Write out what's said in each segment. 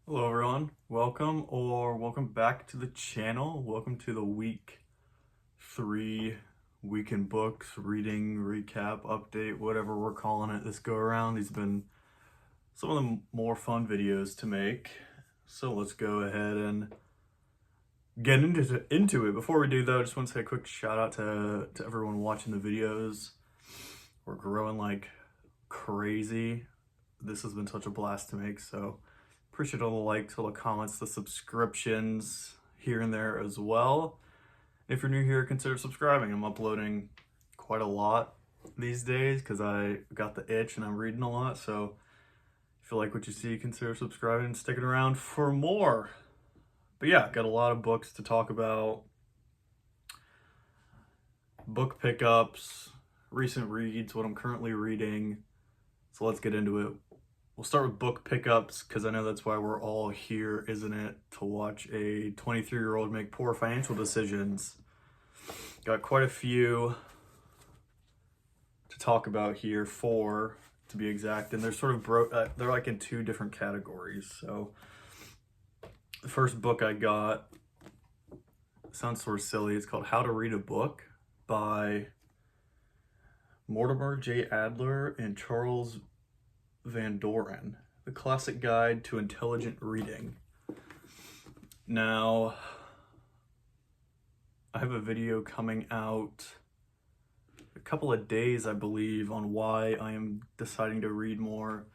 Hello everyone, welcome back to the channel. Welcome to the week 3 week in books reading recap update, whatever we're calling it this go around. These have been some of the more fun videos to make. So let's go ahead and get into it. Before we do though, I just want to say a quick shout out to everyone watching the videos. We're growing like crazy. This has been such a blast to make, so appreciate all the likes, all the comments, the subscriptions here and there as well. If you're new here, consider subscribing. I'm uploading quite a lot these days because I got the itch and I'm reading a lot. So if you like what you see, consider subscribing and sticking around for more. But yeah, got a lot of books to talk about. Book pickups, recent reads, what I'm currently reading. So let's get into it. We'll start with book pickups because I know that's why we're all here, isn't it? To watch a 23-year-old make poor financial decisions. Got quite a few to talk about here, 4 to be exact, and they're sort of they're like in 2 different categories. So the first book I got sounds sort of silly. It's called How to Read a Book by Mortimer J. Adler and Charles Van Doren, The Classic Guide to Intelligent Reading. Now, I have a video coming out a couple of days, I believe, on why I am deciding to read more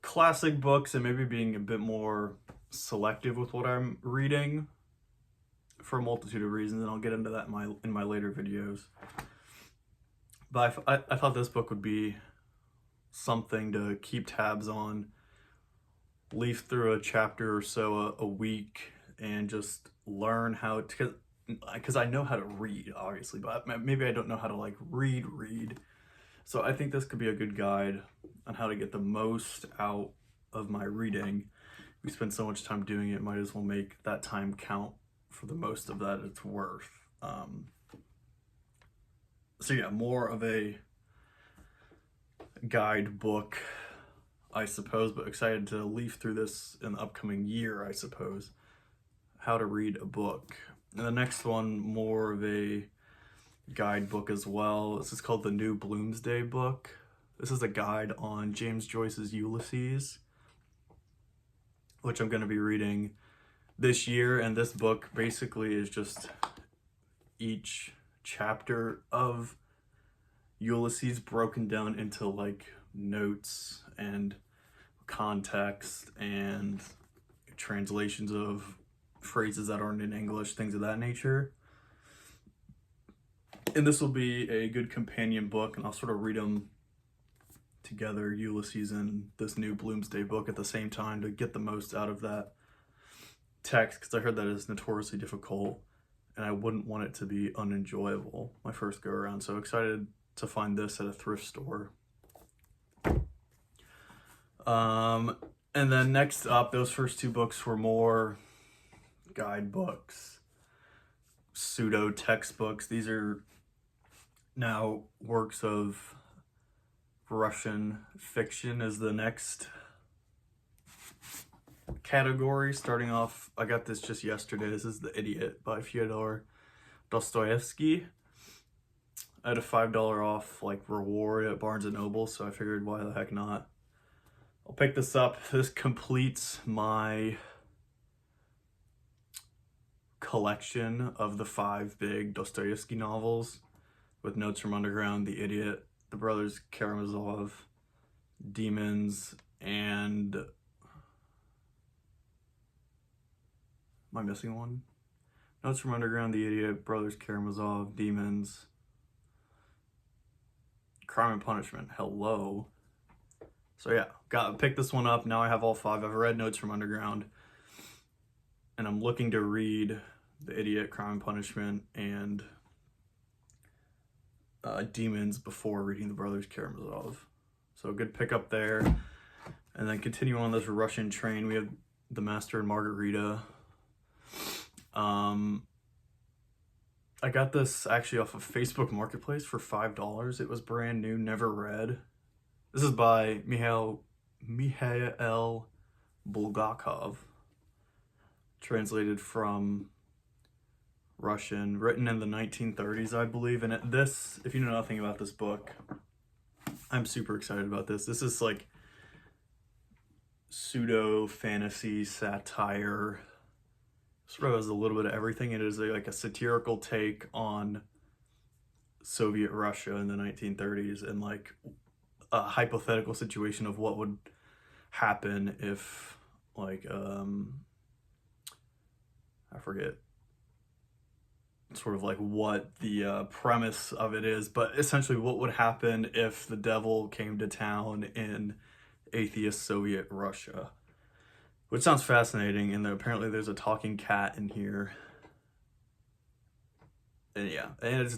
classic books and maybe being a bit more selective with what I'm reading for a multitude of reasons, and I'll get into that in my later videos. But I thought this book would be something to keep tabs on, leaf through a chapter or so a week, and just learn how to, because I know how to read, obviously, but maybe I don't know how to like read. So I think this could be a good guide on how to get the most out of my reading. We spend so much time doing it, might as well make that time count for the most of that it's worth. So yeah, more of a guidebook, I suppose, but excited to leaf through this in the upcoming year, I suppose. How to read a book. And the next one, more of a guidebook as well. This is called The New Bloomsday Book. This is a guide on James Joyce's Ulysses, which I'm going to be reading this year. And this book basically is just each chapter of Ulysses broken down into like notes and context and translations of phrases that aren't in English, things of that nature. And this will be a good companion book, and I'll sort of read them together, Ulysses and this New Bloomsday Book, at the same time to get the most out of that text, because I heard that it's notoriously difficult and I wouldn't want it to be unenjoyable my first go around. So excited to find this at a thrift store. And then next up, those first 2 books were more guidebooks, pseudo textbooks. These are now works of Russian fiction is the next category. Starting off, I got this just yesterday. This is The Idiot by Fyodor Dostoevsky. I had a $5 off like reward at Barnes & Noble, so I figured why the heck not. I'll pick this up. This completes my collection of the 5 big Dostoevsky novels with Notes from Underground, The Idiot, The Brothers Karamazov, Demons, and am I missing one? Notes from Underground, The Idiot, Brothers Karamazov, Demons, Crime and Punishment. Hello. So yeah, pick this one up. Now I have all 5. I've read Notes from Underground, and I'm looking to read The Idiot, Crime and Punishment, and Demons before reading The Brothers Karamazov. So a good pick up there. And then continue on this Russian train, we have The Master and Margarita. I got this actually off of Facebook Marketplace for $5. It was brand new, never read. This is by Mikhail Bulgakov. translated from Russian, written in the 1930s, I believe. And this, if you know nothing about this book, I'm super excited about this. This is like pseudo fantasy satire, sort of has a little bit of everything. It is like a satirical take on Soviet Russia in the 1930s and like a hypothetical situation of what would happen if like I forget sort of like what the premise of it is, but essentially what would happen if the devil came to town in atheist Soviet Russia, which sounds fascinating. And apparently there's a talking cat in here. And yeah, and it's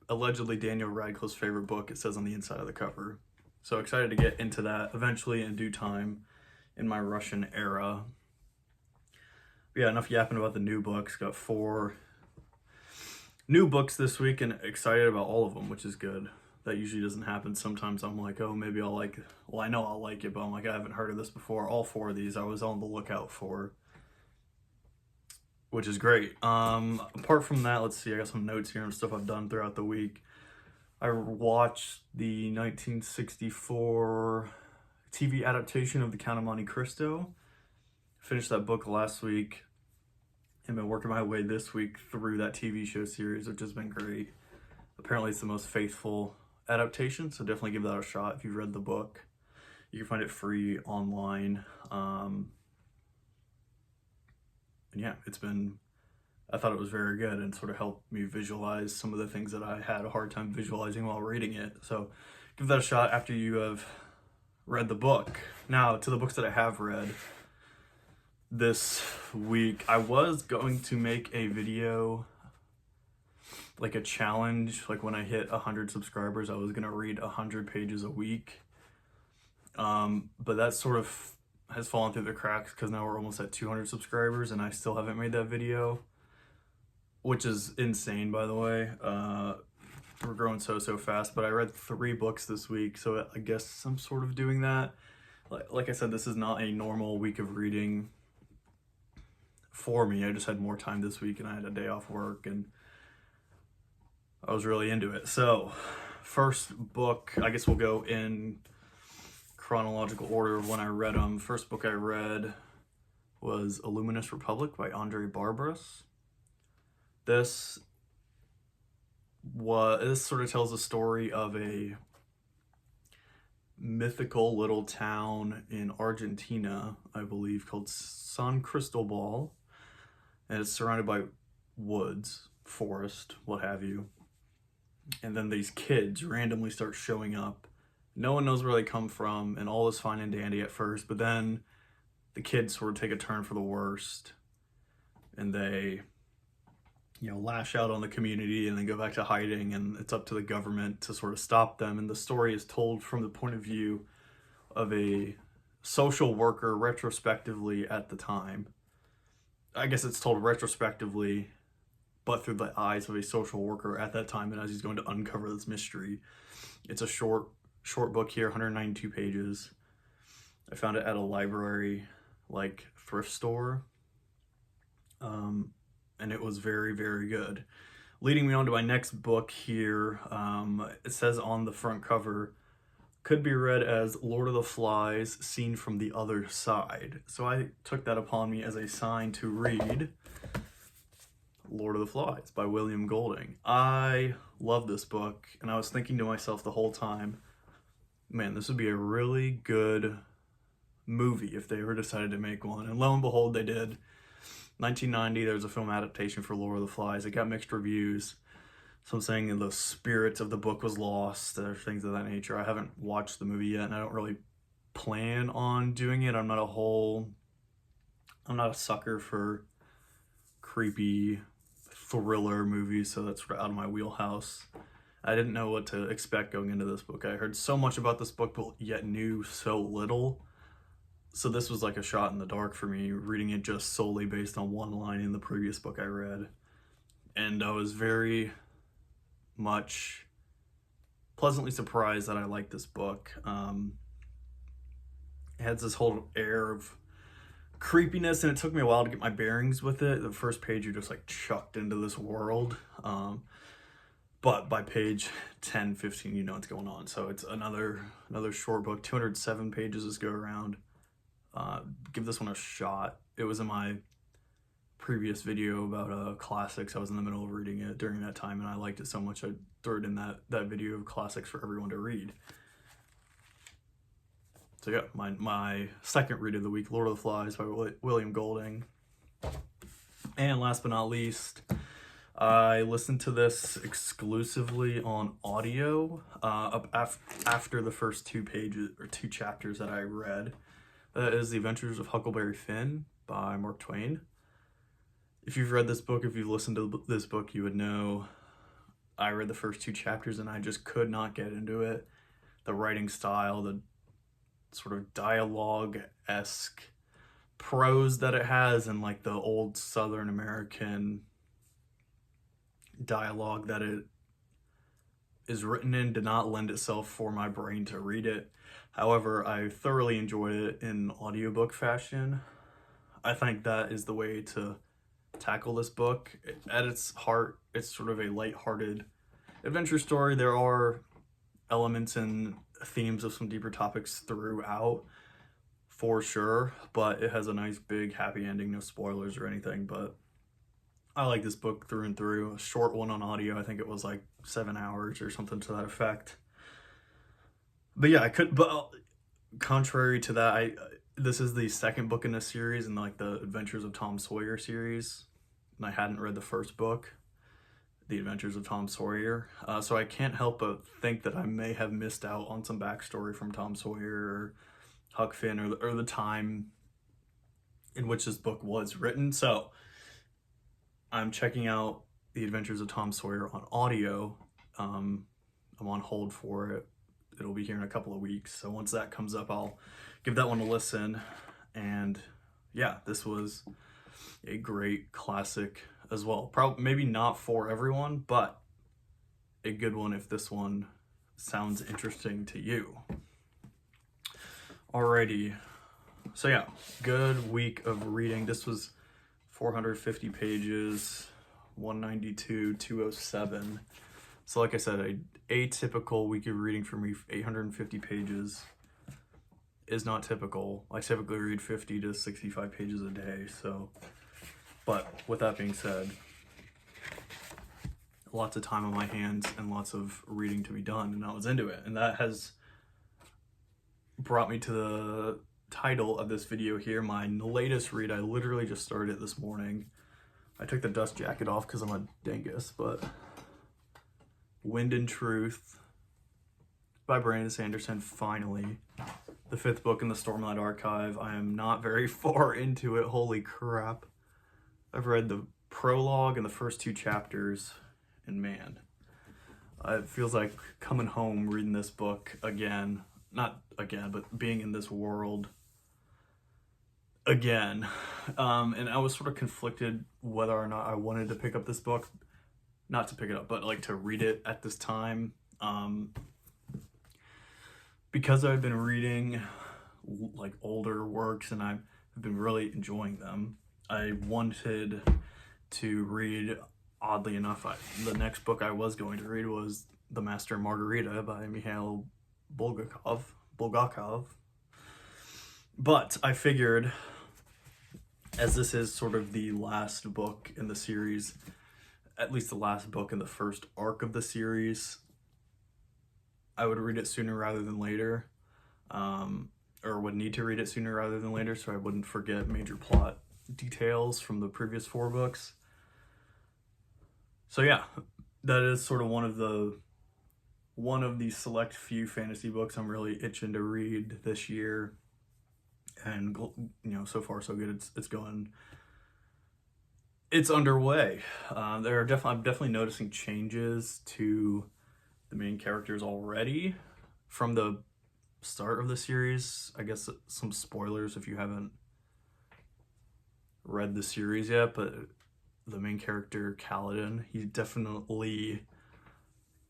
allegedly Daniel Radcliffe's favorite book, it says on the inside of the cover. So excited to get into that eventually in due time in my Russian era. But yeah, enough yapping about the new books. Got 4 new books this week and excited about all of them, which is good. That usually doesn't happen. Sometimes I'm like, oh, maybe I'll like, well, I know I'll like it, but I'm like, I haven't heard of this before. All 4 of these I was on the lookout for, which is great. Apart from that, let's see, I got some notes here and stuff I've done throughout the week. I watched the 1964 TV adaptation of The Count of Monte Cristo. Finished that book last week and been working my way this week through that TV show series, which has been great. Apparently it's the most faithful adaptation, so definitely give that a shot if you've read the book. You can find it free online. And yeah, I thought it was very good and sort of helped me visualize some of the things that I had a hard time visualizing while reading it. So give that a shot after you have read the book. Now, to the books that I have read this week, I was going to make a video, like a challenge, like when I hit 100 subscribers, I was going to read 100 pages a week. But that sort of has fallen through the cracks because now we're almost at 200 subscribers and I still haven't made that video, which is insane, by the way. We're growing so fast, but I read 3 books this week, so I guess I'm sort of doing that. Like I said, this is not a normal week of reading for me. I just had more time this week and I had a day off work and I was really into it. So first book, I guess we'll go in chronological order of when I read them. First book I read was A Luminous Republic by Andre Barbaras. This sort of tells a story of a mythical little town in Argentina, I believe, called San Cristobal, and it's surrounded by woods, forest, what have you. And then these kids randomly start showing up. No one knows where they come from, and all is fine and dandy at first, but then the kids sort of take a turn for the worst, and they, lash out on the community and then go back to hiding, and it's up to the government to sort of stop them. And the story is told from the point of view of a social worker retrospectively at the time. I guess it's told retrospectively, but through the eyes of a social worker at that time, and as he's going to uncover this mystery. It's a short book here, 192 pages. I found it at a library, like thrift store. And it was very, very good. Leading me on to my next book here, it says on the front cover, could be read as Lord of the Flies, Seen from the Other Side. So I took that upon me as a sign to read Lord of the Flies by William Golding. I love this book, and I was thinking to myself the whole time, man, this would be a really good movie if they ever decided to make one. And lo and behold, they did. 1990, there was a film adaptation for Lord of the Flies. It got mixed reviews. Some saying the spirit of the book was lost, or things of that nature. I haven't watched the movie yet, and I don't really plan on doing it. I'm not a sucker for creepy thriller movies, so that's sort of out of my wheelhouse. I didn't know what to expect going into this book. I heard so much about this book, but yet knew so little. So this was like a shot in the dark for me, reading it just solely based on one line in the previous book I read. And I was very much pleasantly surprised that I liked this book. It has this whole air of creepiness, and it took me a while to get my bearings with it. The first page, you're just like chucked into this world. But by page 10, 15, you know what's going on. So it's another short book, 207 pages this go around. Give this one a shot. It was in my previous video about classics. I was in the middle of reading it during that time, and I liked it so much I threw it in that video of classics for everyone to read. So yeah, my second read of the week, Lord of the Flies by William Golding. And last but not least, I listened to this exclusively on audio after the first 2 pages or 2 chapters that I read. That is The Adventures of Huckleberry Finn by Mark Twain. If you've read this book, if you've listened to this book, you would know I read the first 2 chapters and I just could not get into it. The writing style, the sort of dialogue-esque prose that it has, and like the old Southern American dialogue that it is written in did not lend itself for my brain to read it. However, I thoroughly enjoyed it in audiobook fashion. I think that is the way to tackle this book. At its heart, it's sort of a lighthearted adventure story. There are elements and themes of some deeper topics throughout, for sure, but it has a nice big happy ending. No spoilers or anything, but I like this book through and through. A short one on audio. I think it was like 7 hours or something to that effect. But yeah, but contrary to that, this is the second book in this series, in like the Adventures of Tom Sawyer series, and I hadn't read the first book, The Adventures of Tom Sawyer, so I can't help but think that I may have missed out on some backstory from Tom Sawyer or Huck Finn, or the time in which this book was written. So I'm checking out The Adventures of Tom Sawyer on audio. I'm on hold for it. It'll be here in a couple of weeks, so once that comes up, I'll give that one a listen. And yeah, this was a great classic as well. Probably maybe not for everyone, but a good one if this one sounds interesting to you. Alrighty, so yeah, good week of reading. This was 450 pages, 192, 207. So like I said, a atypical week of reading for me. 850 pages is not typical. I typically read 50 to 65 pages a day, so, but with that being said, lots of time on my hands and lots of reading to be done, and I was into it. And that has brought me to the title of this video here, my latest read. I literally just started it this morning. I took the dust jacket off because I'm a dingus, but Wind and Truth by Brandon Sanderson, finally. The 5th book in the Stormlight Archive. I am not very far into it, holy crap. I've read the prologue and the first 2 chapters, and man, it feels like coming home reading this book again. Not again, but being in this world again. And I was sort of conflicted whether or not I wanted to pick up this book. Not to pick it up, but like to read it at this time. Because I've been reading like older works and I've been really enjoying them, I wanted to read, oddly enough, the next book I was going to read was The Master and Margarita by Mikhail Bulgakov. But I figured, as this is sort of the last book in the series, at least the last book in the first arc of the series, I would read it sooner rather than later, or would need to read it sooner rather than later so I wouldn't forget major plot details from the previous 4 books. So yeah, that is sort of one of the select few fantasy books I'm really itching to read this year. And you know, so far so good. It's going. It's underway. I'm definitely noticing changes to the main characters already from the start of the series. I guess some spoilers if you haven't read the series yet, but the main character, Kaladin, he definitely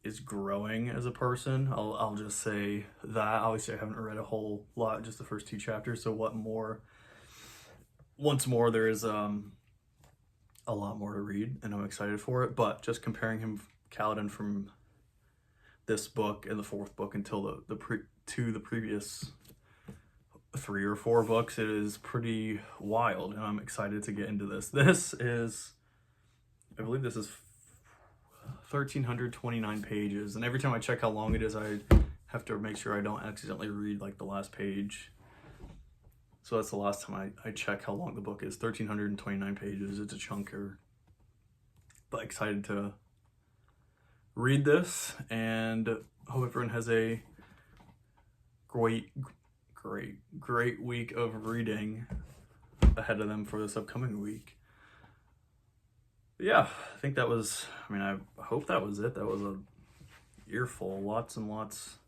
is growing as a person. I'll just say that. Obviously, I haven't read a whole lot, just the first 2 chapters, so what more once more, there is a lot more to read, and I'm excited for it. But just comparing him, Kaladin, from this book and the fourth book until the previous 3 or 4 books, it is pretty wild, and I'm excited to get into this. This is, I believe this is 1,329 pages, and every time I check how long it is, I have to make sure I don't accidentally read like the last page. So that's the last time I check how long the book is. 1,329 pages. It's a chunker. But excited to read this, and hope everyone has a great week of reading ahead of them for this upcoming week. But yeah, I think that was, I hope that was it. That was a earful. Lots and lots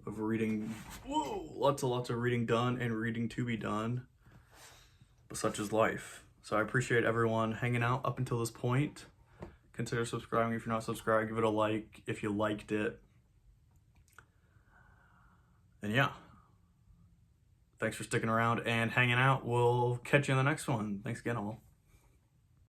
of reading. Whoa! Lots and lots of reading done and reading to be done. But such is life. So I appreciate everyone hanging out up until this point. Consider subscribing if you're not subscribed. Give it a like if you liked it. And yeah, thanks for sticking around and hanging out. We'll catch you in the next one. Thanks again, all.